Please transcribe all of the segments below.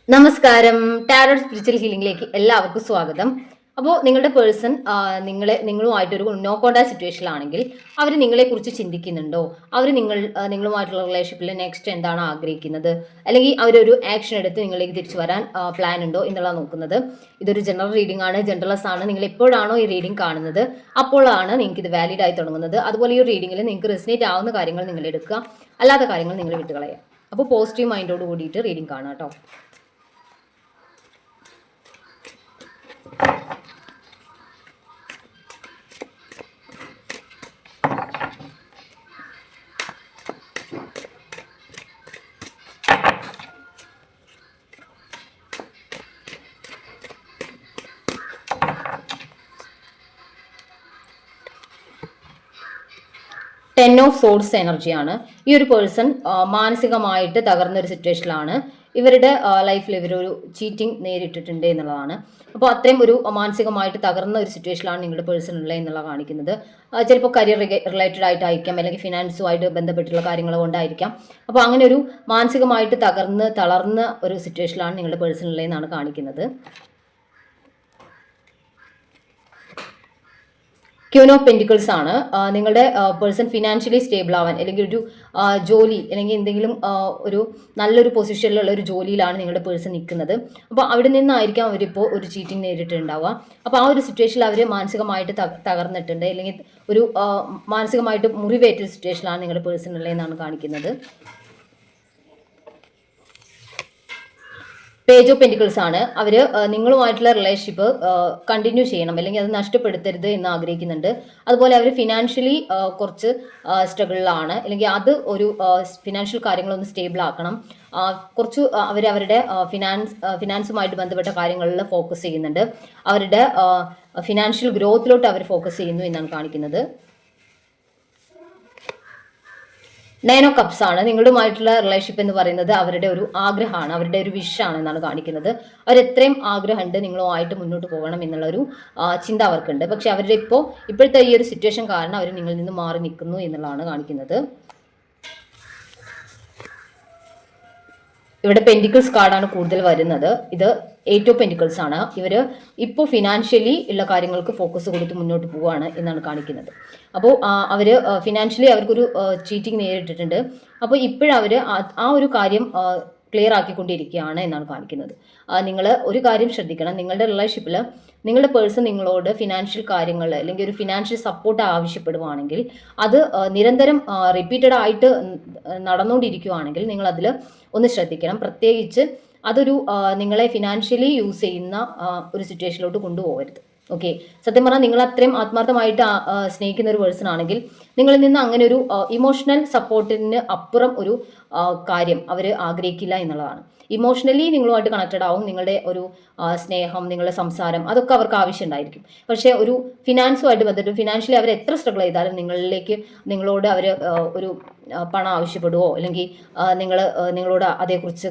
നമസ്കാരം. Tarot spiritual ഹീലിംഗിലേക്ക് എല്ലാവർക്കും സ്വാഗതം. അപ്പോൾ നിങ്ങളുടെ പേഴ്സൺ നിങ്ങളുമായിട്ടൊരു നോ കോണ്ടാക്ട് സിറ്റുവേഷനിലാണെങ്കിൽ അവർ നിങ്ങളെക്കുറിച്ച് ചിന്തിക്കുന്നുണ്ടോ? അവർ നിങ്ങളുമായിട്ടുള്ള റിലേഷൻഷിപ്പിൽ നെക്സ്റ്റ് എന്താണ് ആഗ്രഹിക്കുന്നത്? അല്ലെങ്കിൽ അവരൊരു ആക്ഷൻ എടുത്ത് നിങ്ങളിലേക്ക് തിരിച്ചു വരാൻ പ്ലാൻ ഉണ്ടോ എന്നുള്ളത് നോക്കുന്നത്. ഇതൊരു ജനറൽ റീഡിംഗ് ആണ്, ജനറൽസ് ആണ്. നിങ്ങൾ എപ്പോഴാണോ ഈ റീഡിംഗ് കാണുന്നത് അപ്പോഴാണ് നിങ്ങൾക്ക് ഇത് വാലിഡ് ആയി തുടങ്ങുന്നത്. അതുപോലെ ഈ റീഡിംഗിൽ നിങ്ങൾക്ക് റെസിനേറ്റ് ആവുന്ന കാര്യങ്ങൾ നിങ്ങൾ എടുക്കുക, അല്ലാത്ത കാര്യങ്ങൾ നിങ്ങൾ വിട്ടുകളയുക. അപ്പോൾ പോസിറ്റീവ് മൈൻഡോട് കൂടിയിട്ട് റീഡിംഗ് കാണാം കേട്ടോ. 10 ഓഫ് സോഡ്സ് എനർജിയാണ്. ഈ ഒരു പേഴ്സൺ മാനസികമായിട്ട് തകർന്ന ഒരു സിറ്റുവേഷനിലാണ്. ഇവരുടെ ലൈഫിൽ ഇവരൊരു ചീറ്റിംഗ് നേരിട്ടിട്ടുണ്ട് എന്നുള്ളതാണ്. അപ്പോൾ അത്രയും ഒരു മാനസികമായിട്ട് തകർന്ന ഒരു സിറ്റുവേഷനിലാണ് നിങ്ങളുടെ പേഴ്സൺ ഉള്ളത് എന്നുള്ള കാണിക്കുന്നത്. ചിലപ്പോൾ കരിയർ റിലേറ്റഡ് ആയിട്ടായിരിക്കാം, അല്ലെങ്കിൽ ഫിനാൻസുമായിട്ട് ബന്ധപ്പെട്ടുള്ള കാര്യങ്ങൾ കൊണ്ടായിരിക്കാം. അപ്പോൾ അങ്ങനെ ഒരു മാനസികമായിട്ട് തളർന്ന ഒരു സിറ്റുവേഷനിലാണ് നിങ്ങളുടെ പേഴ്സൺ ഉള്ളതെന്നാണ് കാണിക്കുന്നത്. ക്യൂൻ ഓഫ് പെൻറ്റിക്കിൾസ് ആണ്. നിങ്ങളുടെ പേഴ്സൺ ഫിനാൻഷ്യലി സ്റ്റേബിൾ ആവാൻ, അല്ലെങ്കിൽ ഒരു ജോലി, അല്ലെങ്കിൽ എന്തെങ്കിലും ഒരു നല്ലൊരു പൊസിഷനിലുള്ള ഒരു ജോലിയിലാണ് നിങ്ങളുടെ പേഴ്സൺ നിൽക്കുന്നത്. അപ്പോൾ അവിടെ നിന്നായിരിക്കാം അവരിപ്പോൾ ഒരു ചീറ്റിംഗ് നേരിട്ടുണ്ടാവുക. അപ്പോൾ ആ ഒരു സിറ്റുവേഷനിൽ അവർ മാനസികമായിട്ട് തകർന്നിട്ടുണ്ട്, അല്ലെങ്കിൽ ഒരു മാനസികമായിട്ട് മുറിവേറ്റ സിറ്റുവേഷനിലാണ് നിങ്ങളുടെ പേഴ്സൺ ഉള്ളതെന്നാണ് കാണിക്കുന്നത്. പേജ് ഓഫ് പെൻറ്റിക്കിൾസ് ആണ്. അവർ നിങ്ങളുമായിട്ടുള്ള റിലേഷൻഷിപ്പ് കണ്ടിന്യൂ ചെയ്യണം, അല്ലെങ്കിൽ അത് നഷ്ടപ്പെടുത്തരുത് എന്ന് ആഗ്രഹിക്കുന്നുണ്ട്. അതുപോലെ അവർ ഫിനാൻഷ്യലി കുറച്ച് സ്ട്രഗിളിലാണ്, അല്ലെങ്കിൽ അത് ഒരു ഫിനാൻഷ്യൽ കാര്യങ്ങളൊന്ന് സ്റ്റേബിൾ ആക്കണം. കുറച്ച് അവരുടെ ഫിനാൻസുമായിട്ട് ബന്ധപ്പെട്ട കാര്യങ്ങളിൽ ഫോക്കസ് ചെയ്യുന്നുണ്ട്. അവരുടെ ഫിനാൻഷ്യൽ ഗ്രോത്തിലോട്ട് അവർ ഫോക്കസ് ചെയ്യുന്നു എന്നാണ് കാണിക്കുന്നത്. 9 ഓഫ് കപ്സ് ആണ്. നിങ്ങളുമായിട്ടുള്ള റിലേഷൻഷിപ്പ് എന്ന് പറയുന്നത് അവരുടെ ഒരു ആഗ്രഹമാണ്, അവരുടെ ഒരു വിഷാണ് എന്നാണ് കാണിക്കുന്നത്. അവരെത്രയും ആഗ്രഹമുണ്ട് നിങ്ങളുമായിട്ട് മുന്നോട്ട് പോകണം എന്നുള്ള ഒരു ചിന്ത അവർക്കുണ്ട്. പക്ഷെ അവരുടെ ഇപ്പോഴത്തെ ഈ ഒരു സിറ്റുവേഷൻ കാരണം അവർ നിങ്ങളിൽ നിന്ന് മാറി നിൽക്കുന്നു എന്നുള്ളതാണ് കാണിക്കുന്നത്. ഇവിടെ പെൻറ്റിക്കിൾസ് കാർഡാണ് കൂടുതൽ വരുന്നത്. ഇത് 8 ഓഫ് പെൻറ്റിക്കിൾസ് ആണ്. ഇവർ ഇപ്പോൾ ഫിനാൻഷ്യലി ഉള്ള കാര്യങ്ങൾക്ക് ഫോക്കസ് കൊടുത്ത് മുന്നോട്ട് പോവുകയാണ് എന്നാണ് കാണിക്കുന്നത്. അപ്പോൾ അവർ ഫിനാൻഷ്യലി അവർക്കൊരു ചീറ്റിംഗ് നേരിട്ടിട്ടുണ്ട്. അപ്പോൾ ഇപ്പോഴവർ ആ ഒരു കാര്യം ക്ലിയർ ആക്കിക്കൊണ്ടിരിക്കുകയാണ് എന്നാണ് കാണിക്കുന്നത്. നിങ്ങൾ ഒരു കാര്യം ശ്രദ്ധിക്കണം, നിങ്ങളുടെ റിലേഷൻഷിപ്പിൽ നിങ്ങളുടെ പേഴ്സൺ നിങ്ങളോട് ഫിനാൻഷ്യൽ കാര്യങ്ങൾ, അല്ലെങ്കിൽ ഒരു ഫിനാൻഷ്യൽ സപ്പോർട്ട് ആവശ്യപ്പെടുവാണെങ്കിൽ അത് നിരന്തരം റിപ്പീറ്റഡ് ആയിട്ട് നടന്നുകൊണ്ടിരിക്കുകയാണെങ്കിൽ നിങ്ങൾ അതിൽ ഒന്ന് ശ്രദ്ധിക്കണം. പ്രത്യേകിച്ച് അതൊരു നിങ്ങളെ ഫിനാൻഷ്യലി യൂസ് ചെയ്യുന്ന ഒരു സിറ്റുവേഷനിലോട്ട് കൊണ്ടുപോകരുത്. ഓക്കെ, സത്യം പറഞ്ഞാൽ നിങ്ങൾ അത്രയും ആത്മാർത്ഥമായിട്ട് സ്നേഹിക്കുന്ന ഒരു പേഴ്സൺ ആണെങ്കിൽ നിങ്ങളിൽ നിന്ന് അങ്ങനെ ഒരു ഇമോഷണൽ സപ്പോർട്ടിന് അപ്പുറം ഒരു കാര്യം അവർ ആഗ്രഹിക്കില്ല എന്നുള്ളതാണ്. ഇമോഷണലി നിങ്ങളുമായിട്ട് കണക്റ്റഡ് ആവും. നിങ്ങളുടെ ഒരു സ്നേഹം, നിങ്ങളുടെ സംസാരം, അതൊക്കെ അവർക്ക് ആവശ്യമുണ്ടായിരിക്കും. പക്ഷേ ഒരു ഫിനാൻസുമായിട്ട് ബന്ധപ്പെട്ട് ഫിനാൻഷ്യലി അവർ എത്ര സ്ട്രഗിൾ ചെയ്താലും നിങ്ങളോട് അവർ ഒരു പണം ആവശ്യപ്പെടുവോ, അല്ലെങ്കിൽ നിങ്ങളോട് അതേക്കുറിച്ച്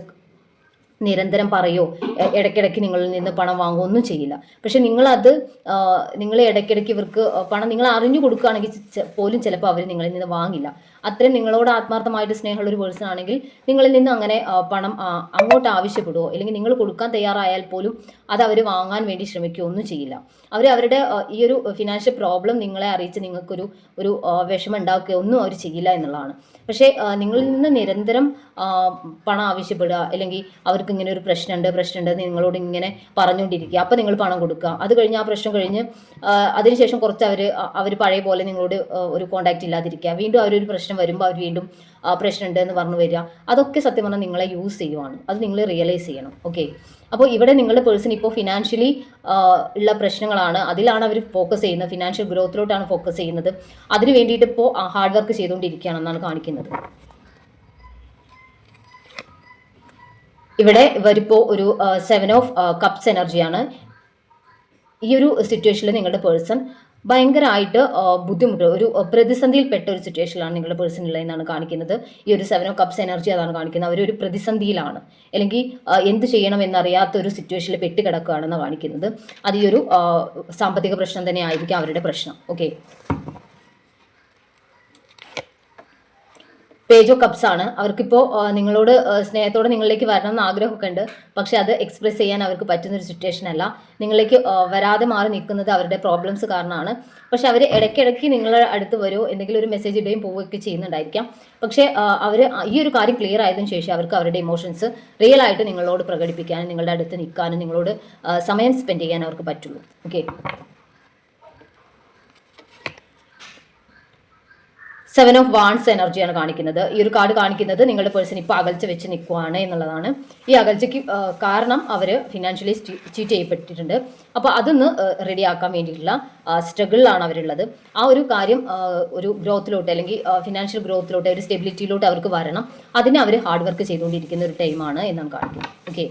നിരന്തരം പറയോ, ഇടയ്ക്കിടയ്ക്ക് നിങ്ങളിൽ നിന്ന് പണം വാങ്ങുകയോ ഒന്നും ചെയ്യില്ല. പക്ഷെ നിങ്ങൾ ഇടയ്ക്കിടയ്ക്ക് ഇവർക്ക് പണം നിങ്ങൾ അറിഞ്ഞു കൊടുക്കുകയാണെങ്കിൽ പോലും ചിലപ്പോൾ അവർ നിങ്ങളിൽ നിന്ന് വാങ്ങില്ല. അത്രയും നിങ്ങളോട് ആത്മാർത്ഥമായിട്ട് സ്നേഹമുള്ള ഒരു പേഴ്സൺ ആണെങ്കിൽ നിങ്ങളിൽ നിന്ന് അങ്ങനെ പണം അങ്ങോട്ട് ആവശ്യപ്പെടുവോ, അല്ലെങ്കിൽ നിങ്ങൾ കൊടുക്കാൻ തയ്യാറായാൽ പോലും അത് അവർ വാങ്ങാൻ വേണ്ടി ശ്രമിക്കുകയോ ഒന്നും ചെയ്യില്ല. അവരുടെ ഈ ഒരു ഫിനാൻഷ്യൽ പ്രോബ്ലം നിങ്ങളെ അറിയിച്ച് നിങ്ങൾക്കൊരു വിഷമം ഉണ്ടാക്കുകയോ ഒന്നും അവർ ചെയ്യില്ല എന്നുള്ളതാണ്. പക്ഷേ നിങ്ങളിൽ നിന്ന് നിരന്തരം പണം ആവശ്യപ്പെടുക, അല്ലെങ്കിൽ അവർക്ക് ഇങ്ങനെ ഒരു പ്രശ്നമുണ്ട് നിങ്ങളോട് ഇങ്ങനെ പറഞ്ഞുകൊണ്ടിരിക്കുക. അപ്പോൾ നിങ്ങൾ പണം കൊടുക്കുക. അത് കഴിഞ്ഞ് ആ പ്രശ്നം കഴിഞ്ഞ് അതിനുശേഷം കുറച്ച് അവർ പഴയ പോലെ നിങ്ങളോട് ഒരു കോണ്ടാക്റ്റ് ഇല്ലാതിരിക്കുക. വീണ്ടും അവരൊരു പ്രശ്നം വരുമ്പോൾ അവർ വീണ്ടും പ്രശ്നമുണ്ട് എന്ന് പറഞ്ഞു വരിക. അതൊക്കെ സത്യം പറഞ്ഞാൽ നിങ്ങളെ യൂസ് ചെയ്യുവാണ്. അത് നിങ്ങൾ റിയലൈസ് ചെയ്യണം. ഓക്കെ, അപ്പോൾ ഇവിടെ നിങ്ങളുടെ പേഴ്സൺ ഇപ്പോൾ ഫിനാൻഷ്യലി ഉള്ള പ്രശ്നങ്ങളാണ്, അതിലാണ് അവർ ഫോക്കസ് ചെയ്യുന്നത്. ഫിനാൻഷ്യൽ ഗ്രോത്തിലോട്ടാണ് ഫോക്കസ് ചെയ്യുന്നത്. അതിന് വേണ്ടിയിട്ട് ഇപ്പോൾ ഹാർഡ് വർക്ക് ചെയ്തുകൊണ്ടിരിക്കുകയാണെന്നാണ് കാണിക്കുന്നത്. ഇവിടെ ഇവരിപ്പോൾ ഒരു 7 ഓഫ് കപ്സ് എനർജിയാണ്. ഈ ഒരു സിറ്റുവേഷനിൽ നിങ്ങളുടെ പേഴ്സൺ ഭയങ്കരമായിട്ട് ബുദ്ധിമുട്ട്, ഒരു പ്രതിസന്ധിയിൽപ്പെട്ട ഒരു സിറ്റുവേഷനിലാണ് നിങ്ങളുടെ പേഴ്സൺ ഉള്ളതെന്നാണ് കാണിക്കുന്നത്. ഈ ഒരു 7 ഓഫ് കപ്സ് എനർജി അതാണ് കാണിക്കുന്നത്. അവരൊരു പ്രതിസന്ധിയിലാണ്, അല്ലെങ്കിൽ എന്ത് ചെയ്യണം എന്നറിയാത്ത ഒരു സിറ്റുവേഷനിൽ പെട്ടുകിടക്കുകയാണെന്ന് കാണിക്കുന്നത്. അത് ഈ ഒരു സാമ്പത്തിക പ്രശ്നം തന്നെ ആയിരിക്കും അവരുടെ പ്രശ്നം. ഓക്കെ, പേജ് ഓഫ് കപ്സ് ആണ്. അവർക്കിപ്പോൾ നിങ്ങളോട് സ്നേഹത്തോടെ നിങ്ങളിലേക്ക് വരണം എന്ന് ആഗ്രഹമൊക്കെ ഉണ്ട്, പക്ഷെ അത് എക്സ്പ്രസ് ചെയ്യാൻ അവർക്ക് പറ്റുന്ന ഒരു സിറ്റുവേഷൻ അല്ല. നിങ്ങളിലേക്ക് വരാതെ മാറി നിൽക്കുന്നത് അവരുടെ പ്രോബ്ലംസ് കാരണമാണ്. പക്ഷെ അവർ ഇടയ്ക്കിടയ്ക്ക് നിങ്ങളുടെ അടുത്ത് വരുമോ, എന്തെങ്കിലും ഒരു മെസ്സേജ് ഇടുകയും പോവുകയൊക്കെ ചെയ്യുന്നുണ്ടായിരിക്കാം. പക്ഷേ അവർ ഈ ഒരു കാര്യം ക്ലിയർ ആയതിനു ശേഷം അവർക്ക് അവരുടെ ഇമോഷൻസ് റിയൽ ആയിട്ട് നിങ്ങളോട് പ്രകടിപ്പിക്കാനും നിങ്ങളുടെ അടുത്ത് നിൽക്കാനും നിങ്ങളോട് സമയം സ്പെൻഡ് ചെയ്യാൻ അവർക്ക് പറ്റുള്ളൂ. ഓക്കെ, 7 ഓഫ് വാൺസ് എനർജിയാണ് കാണിക്കുന്നത്. ഈ ഒരു കാർഡ് കാണിക്കുന്നത് നിങ്ങളുടെ പേഴ്സൺ ഇപ്പോൾ അകൽച്ച വെച്ച് നിൽക്കുവാണ് എന്നുള്ളതാണ്. ഈ അകൽച്ചയ്ക്ക് കാരണം അവർ ഫിനാൻഷ്യലി ചീറ്റ് ചെയ്യപ്പെട്ടിട്ടുണ്ട്. അപ്പോൾ അതൊന്ന് റെഡിയാക്കാൻ വേണ്ടിയിട്ടുള്ള സ്ട്രഗിളിലാണ് അവരുള്ളത്. ആ ഒരു കാര്യം ഒരു ഗ്രോത്തിലോട്ട് അല്ലെങ്കിൽ ഫിനാൻഷ്യൽ ഗ്രോത്തിലോട്ട് ഒരു സ്റ്റെബിലിറ്റിയിലോട്ട് അവർക്ക് വരണം. അതിന് അവർ ഹാർഡ് വർക്ക് ചെയ്തുകൊണ്ടിരിക്കുന്ന ഒരു ടൈമാണ് എന്നാണ് കാണിക്കുന്നത്. ഓക്കെ,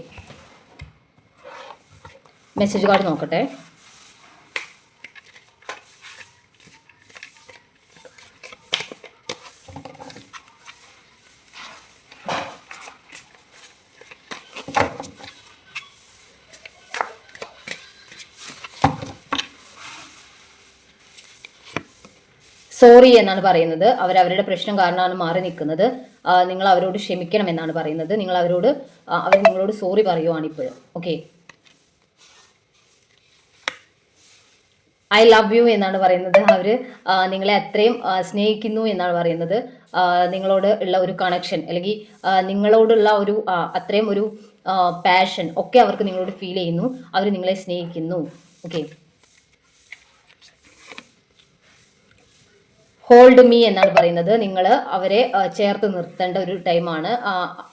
മെസ്സേജ് കാർഡ് നോക്കട്ടെ. സോറി എന്നാണ് പറയുന്നത്. അവരവരുടെ പ്രശ്നം കാരണമാണ് മാറി നിൽക്കുന്നത്. നിങ്ങൾ അവരോട് ക്ഷമിക്കണം എന്നാണ് പറയുന്നത്. നിങ്ങൾ അവർ നിങ്ങളോട് സോറി പറയുവാണ് ഇപ്പോഴും. ഓക്കെ, ഐ ലവ് യു എന്നാണ് പറയുന്നത്. അവർ നിങ്ങളെ അത്രയും സ്നേഹിക്കുന്നു എന്നാണ് പറയുന്നത്. നിങ്ങളോട് ഉള്ള ഒരു കണക്ഷൻ അല്ലെങ്കിൽ നിങ്ങളോടുള്ള ഒരു അത്രയും ഒരു പാഷൻ ഒക്കെ അവർക്ക് നിങ്ങളോട് ഫീൽ ചെയ്യുന്നു. അവർ നിങ്ങളെ സ്നേഹിക്കുന്നു. ഓക്കെ, ഹോൾഡ് മീ എന്നാണ് പറയുന്നത്. നിങ്ങൾ അവരെ ചേർത്ത് നിർത്തേണ്ട ഒരു ടൈമാണ്.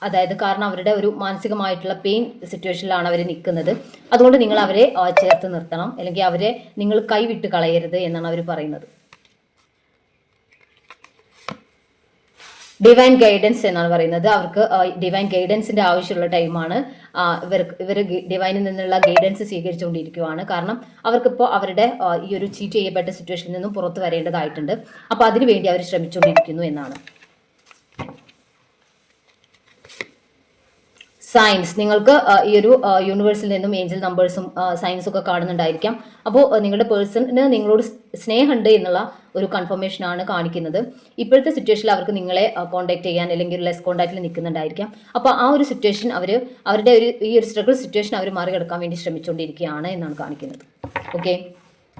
അതായത് കാരണം അവരുടെ ഒരു മാനസികമായിട്ടുള്ള പെയിൻ സിറ്റുവേഷനിലാണ് അവർ നിൽക്കുന്നത്. അതുകൊണ്ട് നിങ്ങൾ അവരെ ചേർത്ത് നിർത്തണം, അല്ലെങ്കിൽ അവരെ നിങ്ങൾ കൈവിട്ട് കളയരുത് എന്നാണ് അവർ പറയുന്നത്. ഡിവൈൻ ഗൈഡൻസ് എന്നാണ് പറയുന്നത്. അവർക്ക് ഡിവൈൻ ഗൈഡൻസിന്റെ ആവശ്യമുള്ള ടൈമാണ്. ഇവർ ഡിവൈനിൽ നിന്നുള്ള ഗൈഡൻസ് സ്വീകരിച്ചുകൊണ്ടിരിക്കുകയാണ്. കാരണം അവർക്കിപ്പോൾ അവരുടെ ഈ ഒരു ചീറ്റ് ചെയ്യപ്പെട്ട സിറ്റുവേഷനിൽ നിന്നും പുറത്തു വരേണ്ടതായിട്ടുണ്ട്. അപ്പോൾ അതിനുവേണ്ടി അവർ ശ്രമിച്ചുകൊണ്ടിരിക്കുന്നു എന്നാണ്. സയൻസ്, നിങ്ങൾക്ക് ഈ ഒരു യൂണിവേഴ്സിൽ നിന്നും ഏഞ്ചൽ നമ്പേഴ്സും സയൻസും ഒക്കെ കാണുന്നുണ്ടായിരിക്കാം. അപ്പോൾ നിങ്ങളുടെ പേഴ്സണിന് നിങ്ങളോട് സ്നേഹമുണ്ട് എന്നുള്ള ഒരു കൺഫർമേഷനാണ് കാണിക്കുന്നത്. ഇപ്പോഴത്തെ സിറ്റുവേഷനിൽ അവർക്ക് നിങ്ങളെ കോൺടാക്ട് ചെയ്യാൻ അല്ലെങ്കിൽ ലെസ് കോൺടാക്റ്റിൽ നിൽക്കുന്നുണ്ടായിരിക്കാം. അപ്പോൾ ആ ഒരു സിറ്റുവേഷൻ അവരുടെ ഈ ഒരു സ്ട്രഗിൾ സിറ്റുവേഷൻ അവർ മറികടക്കാൻ വേണ്ടി ശ്രമിച്ചുകൊണ്ടിരിക്കുകയാണ് എന്നാണ് കാണിക്കുന്നത്. ഓക്കെ,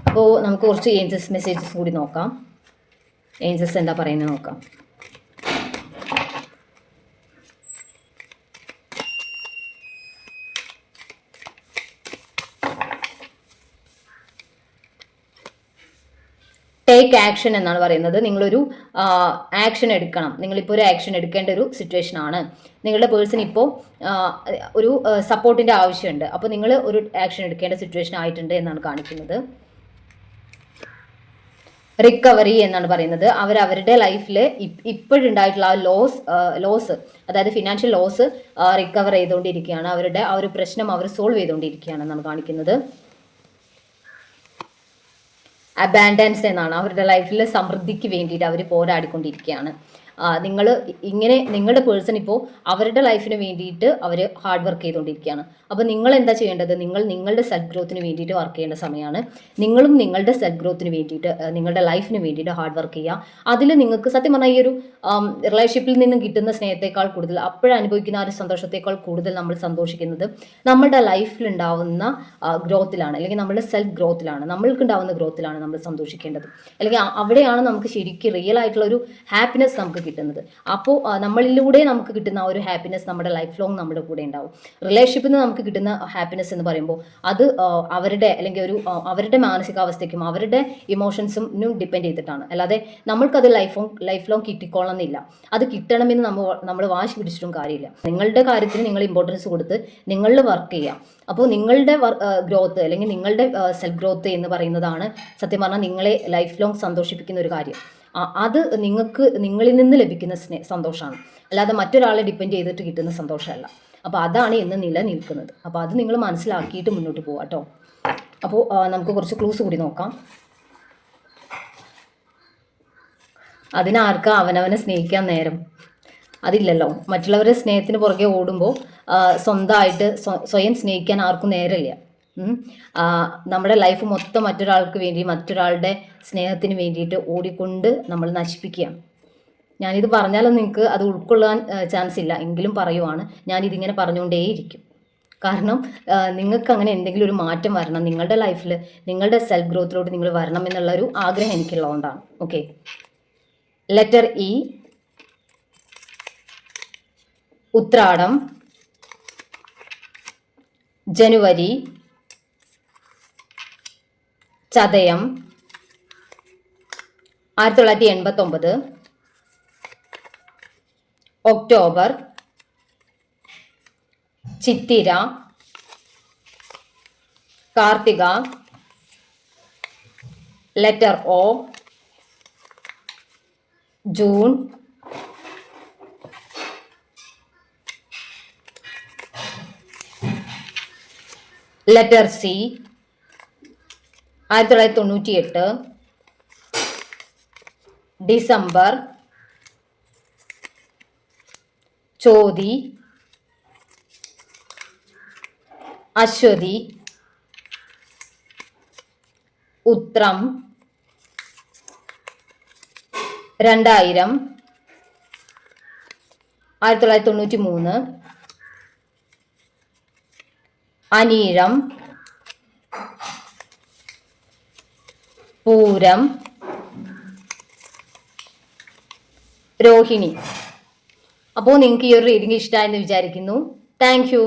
അപ്പോൾ നമുക്ക് കുറച്ച് ഏഞ്ചൽസ് മെസ്സേജസ് കൂടി നോക്കാം. ഏഞ്ചൽസ് എന്താ പറയുന്നത് നോക്കാം. ടേക്ക് ആക്ഷൻ എന്നാണ് പറയുന്നത്. നിങ്ങളൊരു ആക്ഷൻ എടുക്കണം. നിങ്ങളിപ്പോൾ ഒരു ആക്ഷൻ എടുക്കേണ്ട ഒരു സിറ്റുവേഷൻ ആണ്. നിങ്ങളുടെ പേഴ്സൺ ഇപ്പോൾ ഒരു സപ്പോർട്ടിൻ്റെ ആവശ്യമുണ്ട്. അപ്പോൾ നിങ്ങൾ ഒരു ആക്ഷൻ എടുക്കേണ്ട സിറ്റുവേഷൻ ആയിട്ടുണ്ട് എന്നാണ് കാണിക്കുന്നത്. റിക്കവറി എന്നാണ് പറയുന്നത്. അവരുടെ ലൈഫിൽ ഇപ്പോഴുണ്ടായിട്ടുള്ള ആ ലോസ് അതായത് ഫിനാൻഷ്യൽ ലോസ് റിക്കവർ ചെയ്തുകൊണ്ടിരിക്കുകയാണ്. അവരുടെ ആ ഒരു പ്രശ്നം അവർ സോൾവ് ചെയ്തുകൊണ്ടിരിക്കുകയാണ് എന്നാണ് കാണിക്കുന്നത്. അബാൻഡൻസ് എന്നാണ്. അവരുടെ ലൈഫിൽ സമൃദ്ധിക്ക് വേണ്ടിയിട്ട് അവർ പോരാടിക്കൊണ്ടിരിക്കുകയാണ്. നിങ്ങൾ ഇങ്ങനെ നിങ്ങളുടെ പേഴ്സൺ ഇപ്പോൾ അവരുടെ ലൈഫിന് വേണ്ടിയിട്ട് അവർ ഹാർഡ് വർക്ക് ചെയ്തുകൊണ്ടിരിക്കുകയാണ്. അപ്പോൾ നിങ്ങൾ എന്താ ചെയ്യേണ്ടത്? നിങ്ങളുടെ സെൽഫ് ഗ്രോത്തിന് വേണ്ടിയിട്ട് വർക്ക് ചെയ്യേണ്ട സമയമാണ്. നിങ്ങളും നിങ്ങളുടെ സെൽഫ് ഗ്രോത്തിന് വേണ്ടിയിട്ട് നിങ്ങളുടെ ലൈഫിന് വേണ്ടിയിട്ട് ഹാർഡ് വർക്ക് ചെയ്യുക. അതിൽ നിങ്ങൾക്ക് സത്യം പറഞ്ഞാൽ ഈ ഒരു റിലേഷൻഷിപ്പിൽ നിന്നും കിട്ടുന്ന സ്നേഹത്തെക്കാൾ കൂടുതൽ അപ്പോഴനുഭവിക്കുന്ന ആ ഒരു സന്തോഷത്തേക്കാൾ കൂടുതൽ നമ്മൾ സന്തോഷിക്കുന്നത് നമ്മുടെ ലൈഫിലുണ്ടാവുന്ന ഗ്രോത്തിലാണ്, അല്ലെങ്കിൽ നമ്മുടെ സെൽഫ് ഗ്രോത്തിലാണ്, നമ്മൾക്കുണ്ടാവുന്ന ഗ്രോത്തിലാണ് നമ്മൾ സന്തോഷിക്കേണ്ടത്. അല്ലെങ്കിൽ അവിടെയാണ് നമുക്ക് ശരിക്കും റിയൽ ആയിട്ടുള്ള ഒരു ഹാപ്പിനെസ് നമുക്ക് കിട്ടുന്നത്. അപ്പോൾ നമ്മളിലൂടെ നമുക്ക് കിട്ടുന്ന ആ ഒരു ഹാപ്പിനെസ് നമ്മുടെ ലൈഫ് ലോങ് നമ്മുടെ കൂടെ ഉണ്ടാവും. റിലേഷൻഷിപ്പിൽ നിന്ന് നമുക്ക് കിട്ടുന്ന ഹാപ്പിനെസ് എന്ന് പറയുമ്പോൾ അത് അവരുടെ അല്ലെങ്കിൽ അവരുടെ മാനസികാവസ്ഥയ്ക്കും അവരുടെ ഇമോഷൻസിനും ഡിപ്പെൻഡ് ചെയ്തിട്ടാണ്. അല്ലാതെ നമ്മൾക്കത് ലൈഫ് ലോങ് കിട്ടിക്കോളണമെന്നില്ല. അത് കിട്ടണമെന്ന് നമ്മൾ വാശി പിടിച്ചിട്ടും കാര്യമില്ല. നിങ്ങളുടെ കാര്യത്തിന് നിങ്ങൾ ഇമ്പോർട്ടൻസ് കൊടുത്ത് നിങ്ങളിൽ വർക്ക് ചെയ്യാം. അപ്പോൾ നിങ്ങളുടെ ഗ്രോത്ത് അല്ലെങ്കിൽ നിങ്ങളുടെ സെൽഫ് ഗ്രോത്ത് എന്ന് പറയുന്നതാണ് സത്യം പറഞ്ഞാൽ നിങ്ങളെ ലൈഫ് ലോങ് സന്തോഷിപ്പിക്കുന്ന ഒരു കാര്യം. അത് നിങ്ങളിൽ നിന്ന് ലഭിക്കുന്ന സന്തോഷമാണ്, അല്ലാതെ മറ്റൊരാളെ ഡിപ്പെൻഡ് ചെയ്തിട്ട് കിട്ടുന്ന സന്തോഷമല്ല. അപ്പോൾ അതാണ് ഇന്ന് നിലനിൽക്കുന്നത്. അപ്പോൾ അത് നിങ്ങൾ മനസ്സിലാക്കിയിട്ട് മുന്നോട്ട് പോകാം കേട്ടോ. അപ്പോൾ നമുക്ക് കുറച്ച് ക്ലൂസ് കൂടി നോക്കാം. അതിനാർക്കാ അവനവനെ സ്നേഹിക്കാൻ നേരം? അതില്ലല്ലോ. മറ്റുള്ളവരെ സ്നേഹത്തിന് പുറകെ ഓടുമ്പോൾ സ്വന്തമായിട്ട് സ്വയം സ്നേഹിക്കാൻ ആർക്കും നേരമില്ല. നമ്മുടെ ലൈഫ് മൊത്തം മറ്റൊരാൾക്ക് വേണ്ടി മറ്റൊരാളുടെ സ്നേഹത്തിന് വേണ്ടിയിട്ട് ഓടിക്കൊണ്ട് നമ്മൾ നശിപ്പിക്കുകയാണ്. ഞാനിത് പറഞ്ഞാലും നിങ്ങൾക്ക് അത് ഉൾക്കൊള്ളാൻ ചാൻസ് ഇല്ല, എങ്കിലും പറയുവാണ്. ഞാനിതിങ്ങനെ പറഞ്ഞുകൊണ്ടേയിരിക്കും. കാരണം നിങ്ങൾക്ക് അങ്ങനെ എന്തെങ്കിലും ഒരു മാറ്റം വരണം നിങ്ങളുടെ ലൈഫിൽ, നിങ്ങളുടെ സെൽഫ് ഗ്രോത്തിലോട്ട് നിങ്ങൾ വരണം എന്നുള്ള ഒരു ആഗ്രഹം എനിക്കുള്ളതുകൊണ്ടാണ്. ഓക്കെ, ലെറ്റർ ഇ, ഉത്രാടം, ജനുവരി, ചതയം 1989, ഒക്ടോബർ, ചിത്തിര, കാർത്തിക, letter O, June, letter C 1998, December, ചോതി, അശ്വതി, ഉത്രം 2000, 1993, അനീഴം, പൂരം, രോഹിണി. അപ്പോൾ നിങ്ങൾക്ക് ഈ ഒരു റീഡിംഗ് ഇഷ്ടമായെന്ന് വിചാരിക്കുന്നു. Thank U.